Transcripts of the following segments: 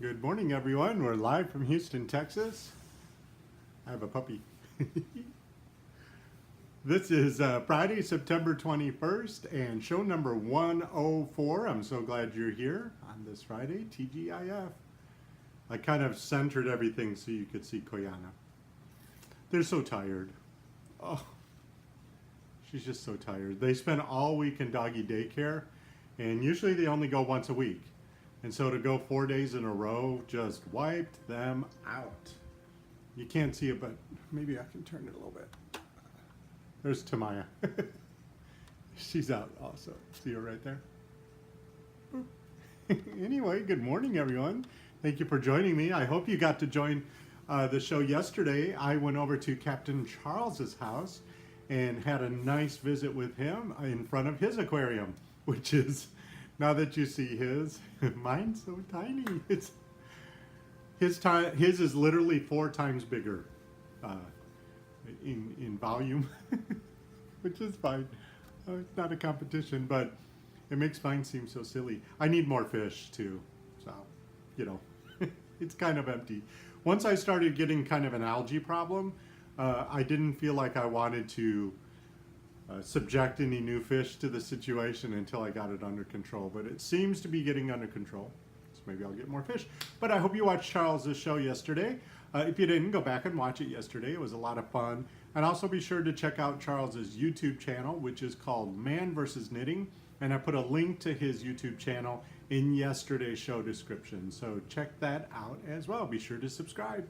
Good morning, everyone. We're live from Houston, Texas. I have a puppy. This is Friday, September 21st, and show number 104. I'm so glad you're here on this Friday, TGIF. I kind of centered everything so you could see Koyana. They're so tired. Oh, she's just so tired. They spend all week in doggy daycare, and usually they only go once a week. And so to go 4 days in a row just wiped them out. You can't see it, but maybe I can turn it a little bit. There's Tamaya. She's out also. See her right there? Anyway, good morning, everyone. Thank you for joining me. I hope you got to join the show yesterday. I went over to Captain Charles's house and had a nice visit with him in front of his aquarium, which is, now that you see his, mine's so tiny. His is literally 4 times bigger in volume, which is fine. It's not a competition, but it makes mine seem so silly. I need more fish too, so you know, it's kind of empty. Once I started getting kind of an algae problem, I didn't feel like I wanted to subject any new fish to the situation until I got it under control, but it seems to be getting under control. So maybe I'll get more fish. But I hope you watched Charles's show yesterday. If you didn't, go back and watch it yesterday. It was a lot of fun. And also be sure to check out Charles's YouTube channel, which is called Man vs. Knitting. And I put a link to his YouTube channel in yesterday's show description. So check that out as well. Be sure to subscribe.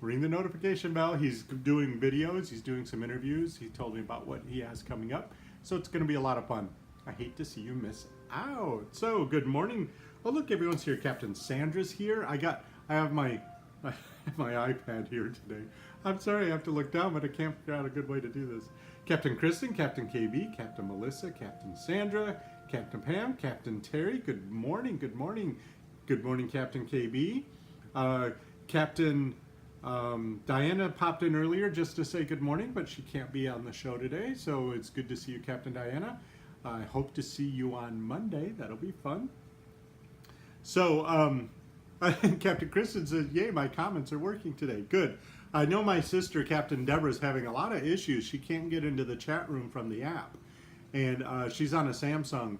Ring the notification bell. He's doing videos. He's doing some interviews. He told me about what he has coming up. So it's going to be a lot of fun. I hate to see you miss out. So good morning. Oh, look, everyone's here. Captain Sandra's here. I have my iPad here today. I'm sorry I have to look down, but I can't figure out a good way to do this. Captain Kristen, Captain KB, Captain Melissa, Captain Sandra, Captain Pam, Captain Terry. Good morning. Good morning. Good morning, Captain KB. Captain Diana popped in earlier just to say good morning, but she can't be on the show today, so it's good to see you, Captain Diana. I hope to see you on Monday. That'll be fun. So, Captain Kristen says, yay, my comments are working today. Good. I know my sister, Captain Deborah, is having a lot of issues. She can't get into the chat room from the app. And she's on a Samsung,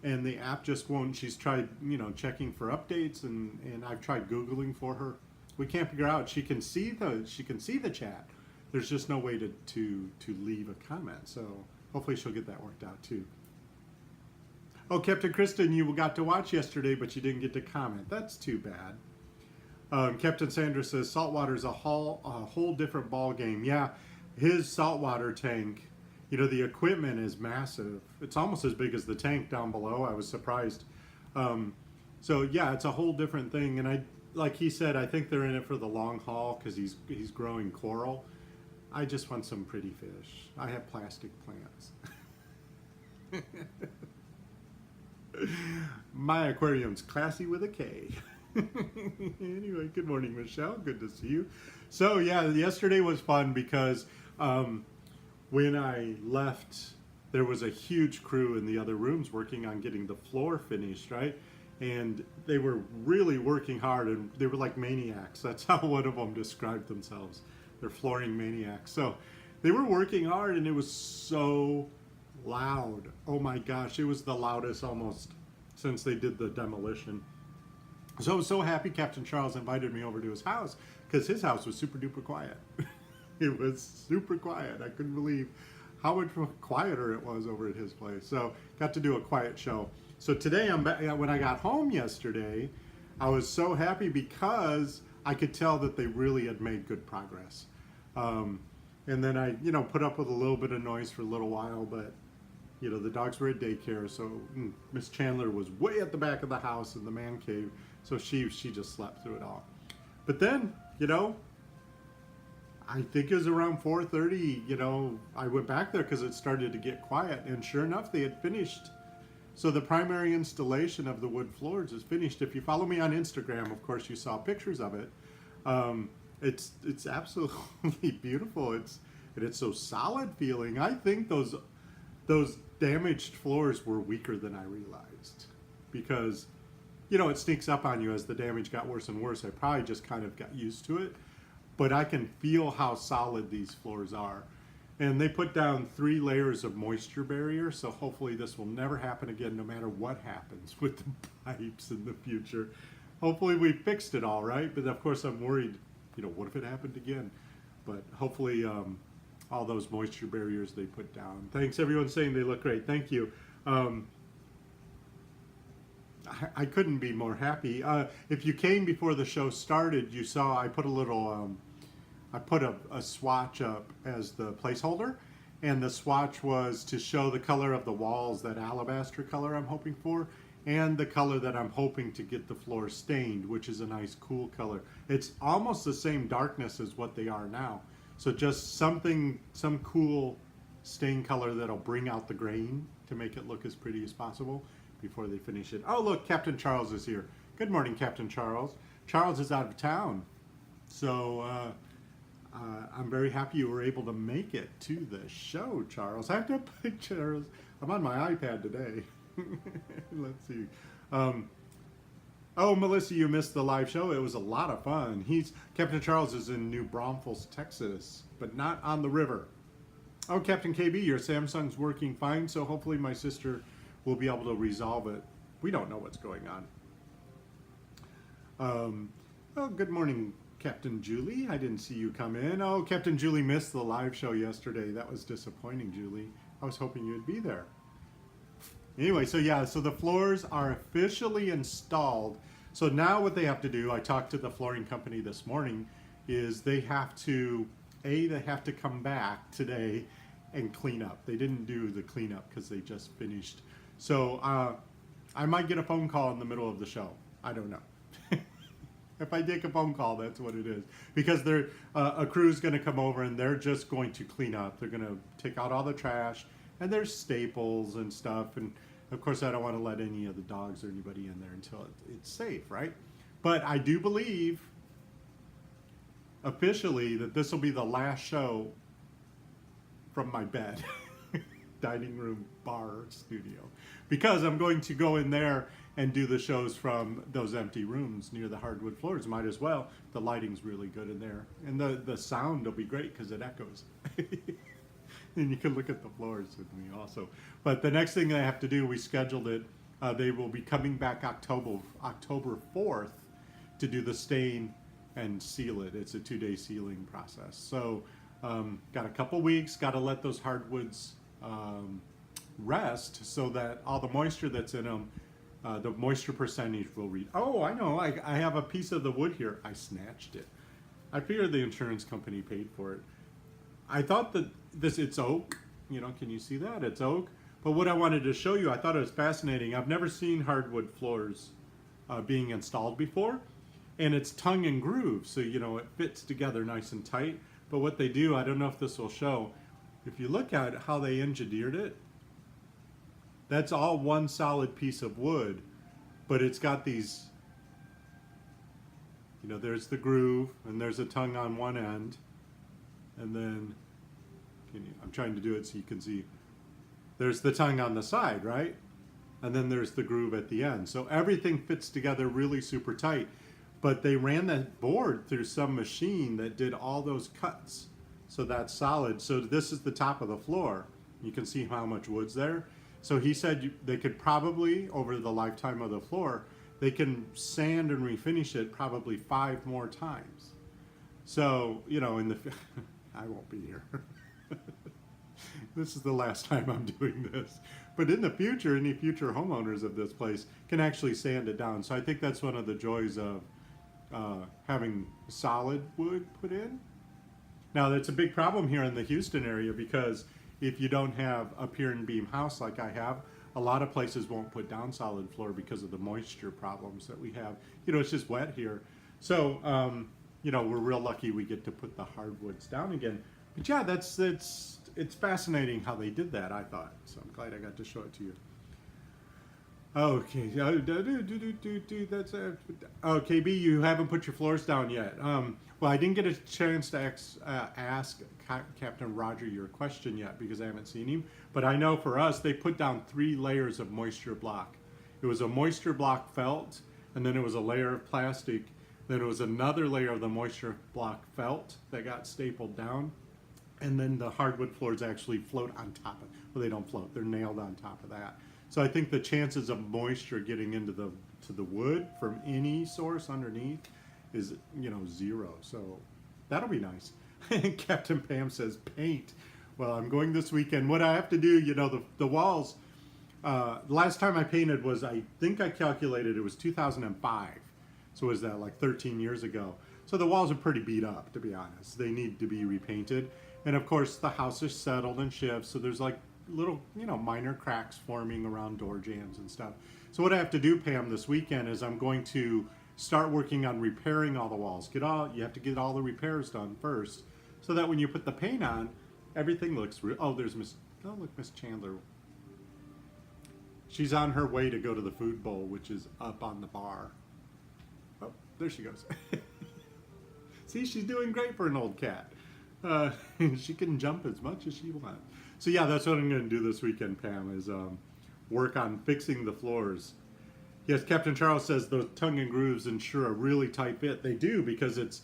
and the app just won't. She's tried, checking for updates, and I've tried Googling for her. We can't figure out. She can see the chat. There's just no way to leave a comment. So hopefully she'll get that worked out too. Oh, Captain Kristen, you got to watch yesterday, but you didn't get to comment. That's too bad. Captain Sandra says saltwater is a whole different ball game. Yeah, his saltwater tank, the equipment is massive. It's almost as big as the tank down below. I was surprised. So yeah, it's a whole different thing. And like he said, I think they're in it for the long haul because he's growing coral. I just want some pretty fish. I have plastic plants. My aquarium's classy with a K. Anyway, good morning, Michelle. Good to see you. So yeah, yesterday was fun because when I left, there was a huge crew in the other rooms working on getting the floor finished, right? And they were really working hard, and they were like maniacs. That's how one of them described themselves. They're flooring maniacs. So they were working hard, and it was so loud. Oh my gosh, it was the loudest almost since they did the demolition. So I was so happy Captain Charles invited me over to his house because his house was super duper quiet. It was super quiet. I couldn't believe how much quieter it was over at his place. So got to do a quiet show. So today, when I got home yesterday, I was so happy because I could tell that they really had made good progress. And then I, put up with a little bit of noise for a little while, but the dogs were at daycare, so Miss Chandler was way at the back of the house in the man cave, so she just slept through it all. But then, I think it was around 4:30, I went back there because it started to get quiet, and sure enough, they had finished. So the primary installation of the wood floors is finished. If you follow me on Instagram, of course, you saw pictures of it. It's absolutely beautiful. It's so solid feeling. I think those damaged floors were weaker than I realized because you know, it sneaks up on you as the damage got worse and worse. I probably just kind of got used to it, but I can feel how solid these floors are. And they put down 3 layers of moisture barrier, so hopefully this will never happen again, no matter what happens with the pipes in the future. Hopefully we fixed it all right, but of course I'm worried, you know, what if it happened again? But hopefully all those moisture barriers they put down. Thanks everyone saying they look great. Thank you. I couldn't be more happy. If you came before the show started, you saw I put a little, I put a swatch up as the placeholder, and the swatch was to show the color of the walls, that alabaster color I'm hoping for, and the color that I'm hoping to get the floor stained, which is a nice cool color. It's almost the same darkness as what they are now. So just some cool stain color that'll bring out the grain to make it look as pretty as possible before they finish it. Oh look, Captain Charles is here. Good morning, Captain Charles. Charles is out of town. So I'm very happy you were able to make it to the show, Charles. I have to put Charles, I'm on my iPad today. Let's see. Oh, Melissa, you missed the live show. It was a lot of fun. Captain Charles is in New Braunfels, Texas, but not on the river. Oh, Captain KB, your Samsung's working fine, so hopefully my sister will be able to resolve it. We don't know what's going on. Oh, good morning, Captain Julie. I didn't see you come in. Oh, Captain Julie missed the live show yesterday. That was disappointing, Julie. I was hoping you'd be there. Anyway, so yeah, so the floors are officially installed. So now what they have to do, I talked to the flooring company this morning, is they have to come back today and clean up. They didn't do the cleanup because they just finished. So I might get a phone call in the middle of the show. I don't know. If I take a phone call, that's what it is. Because a crew's going to come over and they're just going to clean up. They're going to take out all the trash, and there's staples and stuff. And of course, I don't want to let any of the dogs or anybody in there until it's safe, right? But I do believe officially that this will be the last show from my bed, dining room, bar, studio, because I'm going to go in there and do the shows from those empty rooms near the hardwood floors. Might as well. The lighting's really good in there, and the sound will be great because it echoes. And you can look at the floors with me also. But the next thing I have to do, we scheduled it. They will be coming back October 4th to do the stain and seal it. It's a 2-day sealing process. So got a couple weeks, got to let those hardwoods rest so that all the moisture that's in them, the moisture percentage will read. Oh, I know, I have a piece of the wood here. I snatched it. I figured the insurance company paid for it. I thought that it's oak, you know, can you see that? It's oak. But what I wanted to show you, I thought it was fascinating. I've never seen hardwood floors being installed before. And it's tongue and groove, so you know, it fits together nice and tight. But what they do, I don't know if this will show, if you look at how they engineered it, that's all one solid piece of wood, but it's got these, you know, there's the groove, and there's a tongue on one end, and then, I'm trying to do it so you can see, there's the tongue on the side, right? And then there's the groove at the end. So everything fits together really super tight. But they ran that board through some machine that did all those cuts. So that's solid. So this is the top of the floor. You can see how much wood's there. So he said they could probably, over the lifetime of the floor, they can sand and refinish it probably 5 more times. So, you know, I won't be here. This is the last time I'm doing this. But in the future, any future homeowners of this place can actually sand it down. So I think that's one of the joys of having solid wood put in. Now that's a big problem here in the Houston area, because if you don't have a pier and beam house like I have, a lot of places won't put down solid floor because of the moisture problems that we have. You know, it's just wet here. So, you know, we're real lucky we get to put the hardwoods down again. But yeah, it's fascinating how they did that, I thought. So I'm glad I got to show it to you. Okay, that's KB, you haven't put your floors down yet. Well, I didn't get a chance to ask Captain Roger your question yet because I haven't seen him. But I know for us, they put down 3 layers of moisture block. It was a moisture block felt, and then it was a layer of plastic, then it was another layer of the moisture block felt that got stapled down, and then the hardwood floors actually float on top of it. Well, they don't float, they're nailed on top of that. So I think the chances of moisture getting into the wood from any source underneath is, you know, 0. So that'll be nice. Captain Pam says paint. Well, I'm going this weekend. What I have to do, you know, the walls, last time I painted was, I think I calculated it was 2005. So was that like 13 years ago? So the walls are pretty beat up, to be honest. They need to be repainted. And of course the house is settled and shifts, so there's like little, you know, minor cracks forming around door jambs and stuff. So what I have to do, Pam, this weekend is I'm going to start working on repairing all the walls. You have to get all the repairs done first, so that when you put the paint on, everything looks real. Oh, there's Miss Chandler. She's on her way to go to the food bowl, which is up on the bar. Oh, there she goes. See, she's doing great for an old cat. She can jump as much as she wants. So yeah, that's what I'm going to do this weekend, Pam, is work on fixing the floors. Yes, Captain Charles says those tongue and grooves ensure a really tight fit. They do, because it's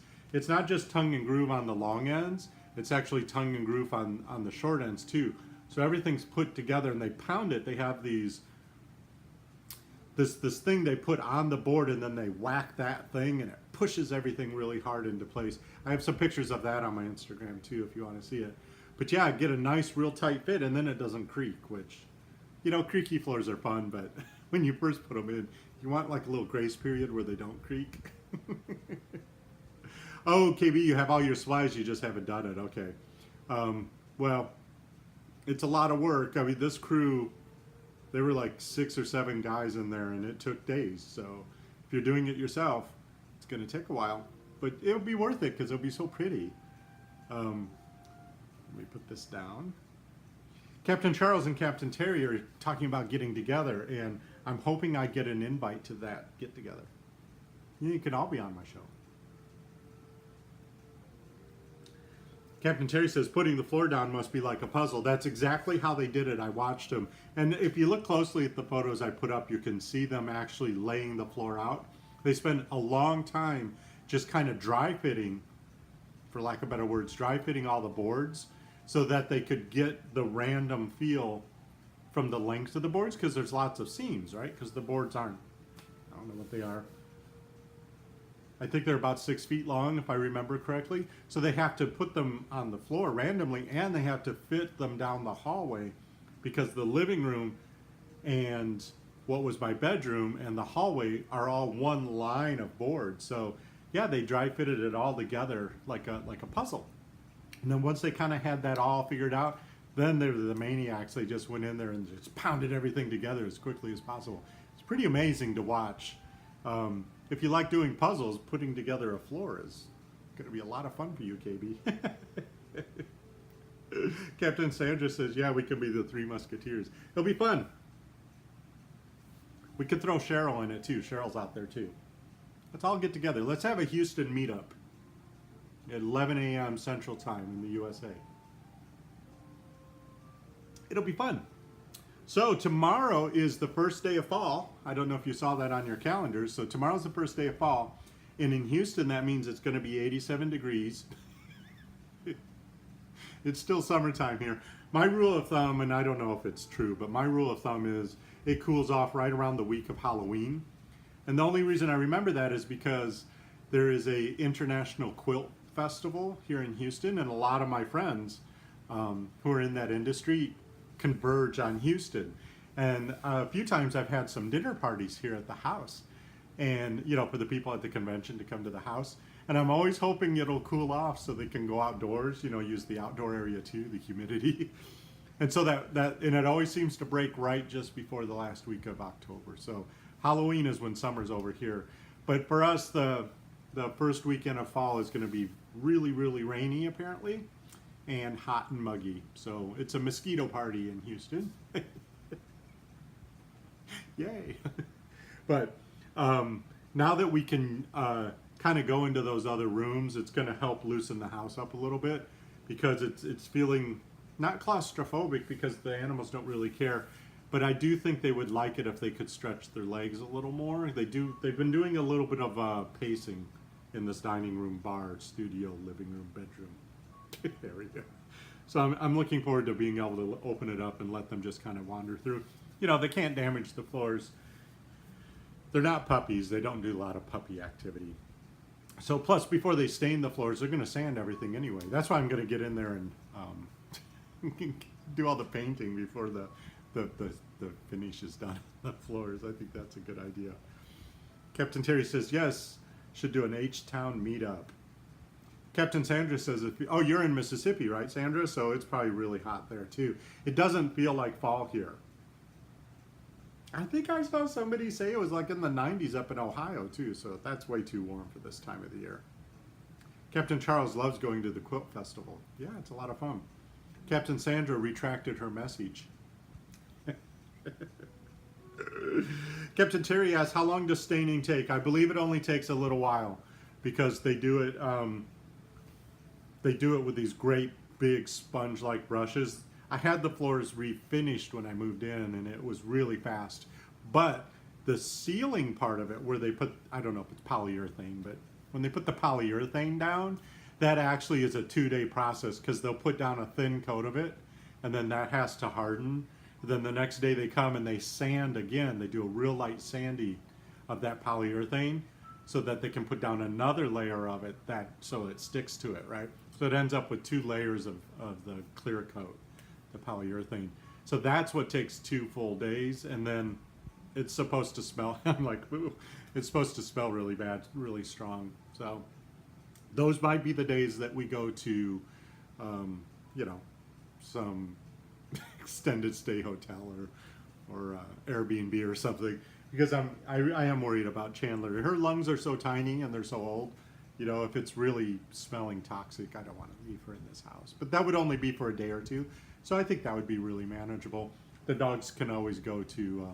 not just tongue and groove on the long ends, it's actually tongue and groove on the short ends too. So everything's put together and they pound it. They have this thing they put on the board, and then they whack that thing and it pushes everything really hard into place. I have some pictures of that on my Instagram too if you want to see it. But yeah, get a nice real tight fit, and then it doesn't creak, which, you know, creaky floors are fun, but when you first put them in, you want like a little grace period where they don't creak. Oh, KB, you have all your supplies, you just haven't done it. Okay. Well, it's a lot of work. I mean, this crew, there were like 6 or 7 guys in there, and it took days. So if you're doing it yourself, it's going to take a while, but it'll be worth it because it'll be so pretty. Let me put this down. Captain Charles and Captain Terry are talking about getting together, and I'm hoping I get an invite to that get together. You can all be on my show. Captain Terry says putting the floor down must be like a puzzle. That's exactly how they did it. I watched them. And if you look closely at the photos I put up, you can see them actually laying the floor out. They spent a long time just kind of dry fitting, for lack of better words, dry fitting all the boards so that they could get the random feel from the length of the boards, because there's lots of seams, right? Because the boards aren't, I don't know what they are. I think they're about 6 feet long, if I remember correctly. So they have to put them on the floor randomly, and they have to fit them down the hallway, because the living room and what was my bedroom and the hallway are all one line of boards. So yeah, they dry fitted it all together like a puzzle. And then once they kind of had that all figured out, then they're the maniacs. They just went in there and just pounded everything together as quickly as possible. It's pretty amazing to watch. If you like doing puzzles, putting together a floor is going to be a lot of fun for you, KB. Captain Sandra says, yeah, we can be the 3 Musketeers. It'll be fun. We could throw Cheryl in it too. Cheryl's out there too. Let's all get together. Let's have a Houston meetup at 11 a.m. Central Time in the USA. It'll be fun. So tomorrow is the first day of fall. I don't know if you saw that on your calendars. So tomorrow's the first day of fall. And in Houston, that means it's going to be 87 degrees. It's still summertime here. My rule of thumb, and I don't know if it's true, but my rule of thumb is it cools off right around the week of Halloween. And the only reason I remember that is because there is a International Quilt Festival here in Houston, and a lot of my friends who are in that industry converge on Houston. And a few times I've had some dinner parties here at the house, and you know, for the people at the convention to come to the house. And I'm always hoping it'll cool off so they can go outdoors, you know, use the outdoor area too, the humidity. And so and it always seems to break right just before the last week of October. So Halloween is when summer's over here. But for us, the first weekend of fall is going to be really, really rainy apparently, and hot and muggy. So it's a mosquito party in Houston. Yay. But now that we can kind of go into those other rooms, it's going to help loosen the house up a little bit, because it's feeling not claustrophobic, because the animals don't really care, But I do think they would like it if they could stretch their legs a little more. They've been doing a little bit of pacing in this dining room, bar, studio, living room, bedroom area. So I'm looking forward to being able to open it up and let them just kind of wander through. You know, they can't damage the floors. They're not puppies. They don't do a lot of puppy activity. So plus, before they stain the floors, they're going to sand everything anyway. That's why I'm going to get in there and do all the painting before the finish is done on the floors. I think that's a good idea. Captain Terry says, yes, should do an H-Town meetup. Captain Sandra says, oh, you're in Mississippi, right, Sandra? So it's probably really hot there, too. It doesn't feel like fall here. I think I saw somebody say it was like in the 90s up in Ohio, too. So that's way too warm for this time of the year. Captain Charles loves going to the quilt festival. Yeah, it's a lot of fun. Captain Sandra retracted her message. Captain Terry asks, how long does staining take? I believe it only takes a little while because they do it with these great big sponge-like brushes. I had the floors refinished when I moved in and it was really fast. But the sealing part of it where they put, I don't know if it's polyurethane, but when they put the polyurethane down, that actually is a 2-day process because they'll put down a thin coat of it and then that has to harden. Then the next day they come and they sand again. They do a real light sandy of that polyurethane so that they can put down another layer of it so it sticks to it, right? So it ends up with 2 layers of the clear coat, the polyurethane. So that's what takes 2 full days, and then it's supposed to smell, I'm like, ooh, it's supposed to smell really bad, really strong. So those might be the days that we go to, you know, some extended stay hotel or Airbnb or something, because I am worried about Chandler. Her lungs are so tiny and they're so old. You know, if it's really smelling toxic, I don't want to leave her in this house. But that would only be for a day or 2. So I think that would be really manageable. The dogs can always go to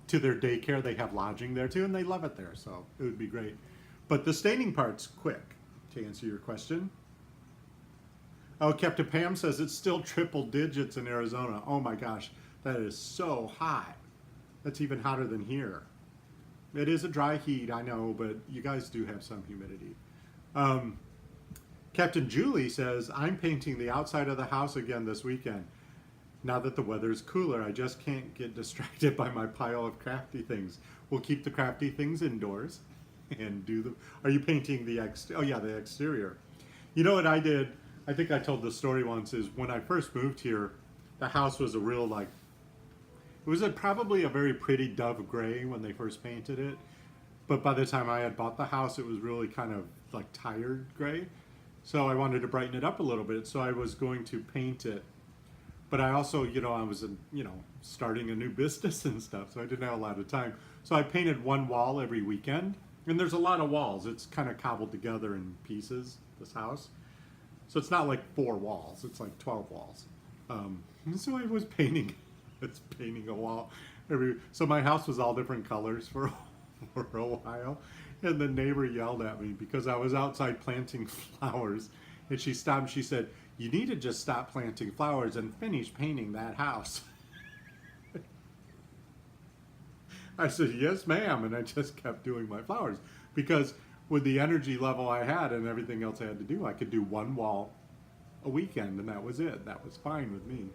their daycare. They have lodging there too, and they love it there. So it would be great. But the staining part's quick, to answer your question. Oh, Captain Pam says it's still triple digits in Arizona. Oh my gosh, that is so hot. That's even hotter than here. It is a dry heat, I know, but you guys do have some humidity. Captain Julie says, I'm painting the outside of the house again this weekend. Now that the weather is cooler, I just can't get distracted by my pile of crafty things. We'll keep the crafty things indoors and do the... Are you painting the the exterior. You know what I did? I think I told the story once, is when I first moved here, the house was a real, like, it was probably a very pretty dove gray when they first painted it. But by the time I had bought the house, it was really kind of like tired gray. So I wanted to brighten it up a little bit. So I was going to paint it. But I also, you know, I was, starting a new business and stuff. So I didn't have a lot of time. So I painted one wall every weekend. And there's a lot of walls. It's kind of cobbled together in pieces, this house. So it's not like 4 walls. It's like 12 walls. So I was painting. It's painting a wall so my house was all different colors for a while, and the neighbor yelled at me because I was outside planting flowers, and she stopped and she said, you need to just stop planting flowers and finish painting that house. I said, yes ma'am, and I just kept doing my flowers because with the energy level I had and everything else I had to do, I could do 1 wall a weekend and that was it. That was fine with me.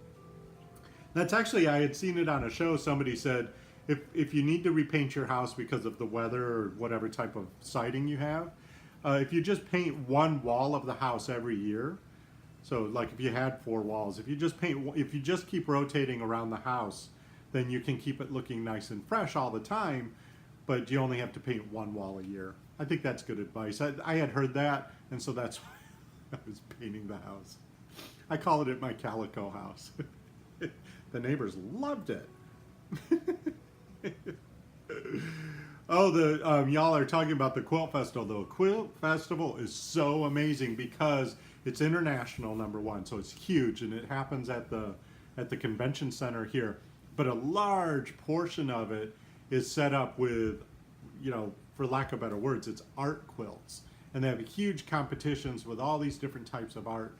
That's actually, I had seen it on a show. Somebody said, if you need to repaint your house because of the weather or whatever type of siding you have, if you just paint 1 wall of the house every year, so like if you had 4 walls, if you just keep rotating around the house, then you can keep it looking nice and fresh all the time, but you only have to paint 1 wall a year. I think that's good advice. I had heard that, and so that's why I was painting the house. I call it my calico house. The neighbors loved it. Oh, y'all are talking about the quilt festival. The quilt festival is so amazing because it's international, number one, so it's huge, and it happens at the convention center here. But a large portion of it is set up with, for lack of better words, it's art quilts, and they have huge competitions with all these different types of art.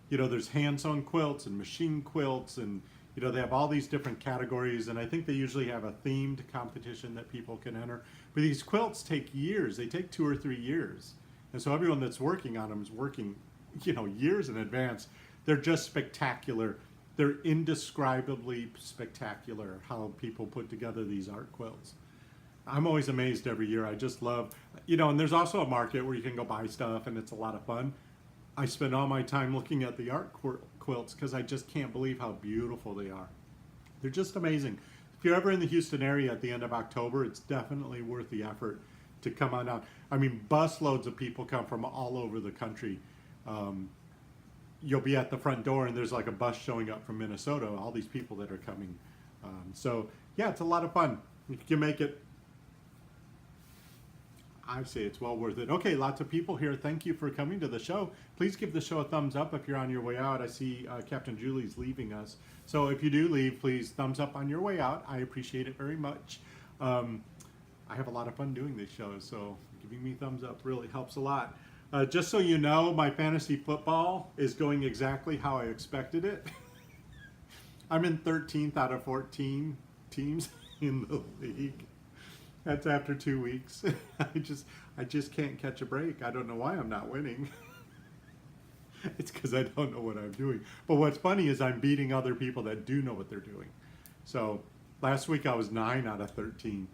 There's hand-sewn quilts and machine quilts and, You know, they have all these different categories, and I think they usually have a themed competition that people can enter. But these quilts take years. They take 2 or 3 years. And so everyone that's working on them is working, you know, years in advance. They're just spectacular. They're indescribably spectacular how people put together these art quilts. I'm always amazed every year. I just love, you know, and there's also a market where you can go buy stuff and it's a lot of fun. I spend all my time looking at the art quilts because I just can't believe how beautiful they are. They're just amazing. If you're ever in the Houston area at the end of October, it's definitely worth the effort to come on out. I mean, busloads of people come from all over the country. You'll be at the front door and there's like a bus showing up from Minnesota, all these people that are coming. So yeah, it's a lot of fun. If you can make it, I say it's well worth it. Okay, lots of people here. Thank you for coming to the show. Please give the show a thumbs up if you're on your way out. I see Captain Julie's leaving us. So if you do leave, please thumbs up on your way out. I appreciate it very much. I have a lot of fun doing these shows, so giving me thumbs up really helps a lot. Just so you know, my fantasy football is going exactly how I expected it. I'm in 13th out of 14 teams in the league. That's after 2 weeks. I just can't catch a break. I don't know why I'm not winning. It's because I don't know what I'm doing. But what's funny is I'm beating other people that do know what they're doing. So last week I was 9 out of 13.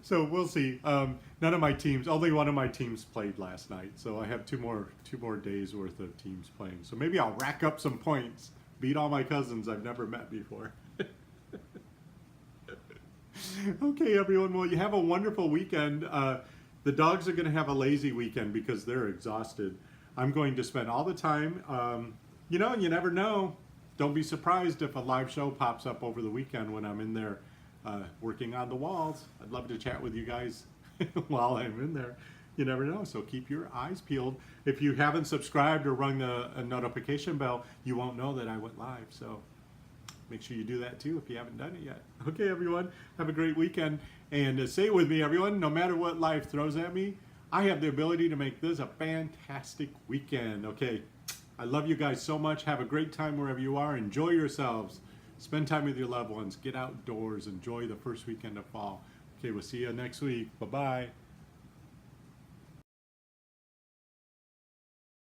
So we'll see. None of my teams, only one of my teams played last night. So I have two more days worth of teams playing. So maybe I'll rack up some points, beat all my cousins I've never met before. Okay, everyone. Well, you have a wonderful weekend. The dogs are going to have a lazy weekend because they're exhausted. I'm going to spend all the time, you know, you never know. Don't be surprised if a live show pops up over the weekend when I'm in there working on the walls. I'd love to chat with you guys while I'm in there. You never know, so keep your eyes peeled. If you haven't subscribed or rung the notification bell, you won't know that I went live. So make sure you do that too if you haven't done it yet. Okay, everyone, have a great weekend. And say it with me, everyone, no matter what life throws at me, I have the ability to make this a fantastic weekend. Okay, I love you guys so much. Have a great time wherever you are. Enjoy yourselves. Spend time with your loved ones. Get outdoors. Enjoy the first weekend of fall. Okay, we'll see you next week. Bye-bye.